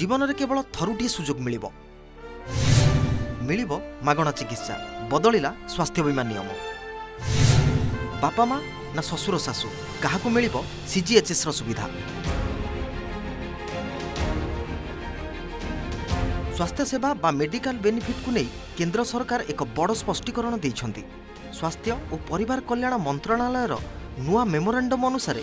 जीवन में केवल थरुटी सुजोग मिलिबो मागणा चिकित्सा बदलिला स्वास्थ्य बीमा नियम। बापा माँ ना ससुर सासु काहाकू मिलिबो सीजीएचएस रो सुविधा। स्वास्थ्य सेवा बा मेडिकल बेनिफिट को नहीं केंद्र सरकार एक बड़ स्पष्टीकरण देइछंती। स्वास्थ्य और परिवार कल्याण मंत्रणालय नुआ मेमोरांडम अनुसार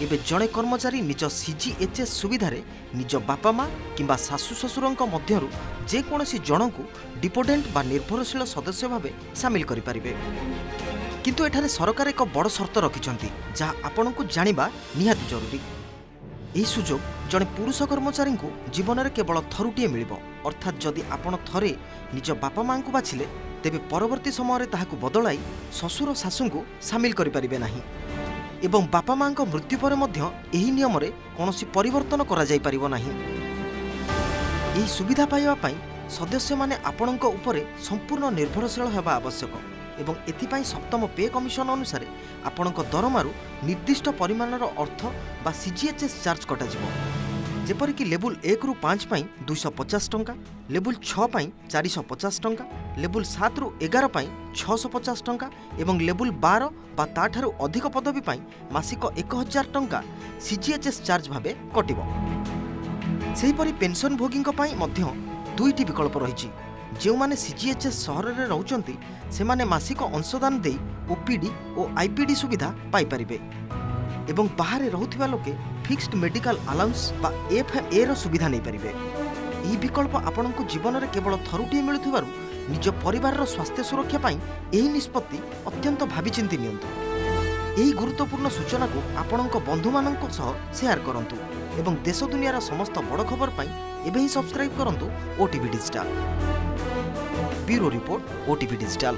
एबे जड़े कर्मचारी निज सीजीएचएस सुविधा रे निज बापा माँ किंबा सासु ससुरंक मध्यरु जेकोसी जन को डिपेंडेंट बा निर्भरशील सदस्य भावे सामिल करि परिबे। किंतु एठारे सरकार एक बड़ शर्त रखिछंती जहाँ आपण को जानिबा निहाती जरूरी। यही सुजोग जड़े पुरुष कर्मचारी को जीवन में केवल थरुटीए मिलिबो। अर्थात जदि आपण थरे निज बापा माँ को बाछिले तेबे परवर्ती समय ताहाकू बदलाई ससुर सासु को सामिल करि परिबे नाही एवं बापा माँ मृत्यु पर मध्य एही नियम रे कोनोसी परिवर्तन करा जाई परिबो नाही। एही सुविधा पाइबा पई सदस्य माने आपणक उपरे संपूर्ण निर्भरशील हेबा आवश्यक एवं एथिपाई सप्तम पे कमिशन अनुसार आपणक दरमारू निर्दिष्ट परिमाणर अर्थ बा सीजीएचएस चार्ज कटा जिवो। जेपरिक लेवल 1 रु 5 पाई 250 टंका, लेवल 6 पाई 450 टंका, लेवल 7 रु 11 पाई 650 टंका एवं लेवल 12 बा ताठारू अधिक पदवी पाई मासिक 1000 टंका सीजीएचएस चार्ज भावे कटिबो। सेहीपरि पेंशन भोगींक पाई मध्य दुईटी विकल्प रहिछि। जेउमाने सीजीएचएस सहर रे रहउचंती सेमाने मासिक अंशदान देई ओपीडी और आईपीडी सुविधा पाई परिबे एवं बाहर रहुथिबा लोके फिक्स्ड मेडिकल अलाउंस बा एफएमए रो सुविधा नहीं परिबे। ई विकल्प आपनको जीवन रे केवल थरुटी मिलुथिबारु निज परिवार रो स्वास्थ्य सुरक्षा पाई एही निष्पत्ति अत्यंत भाबी चिंती नियंतु। एही गुरुत्वपूर्ण सूचना को आपनको बंधु माननको सह शेयर करंतु एवं देश दुनिया समस्त बड़ खबर पाई एबे ही सब्सक्राइब करंतु OTV digital. Bureau report OTV digital.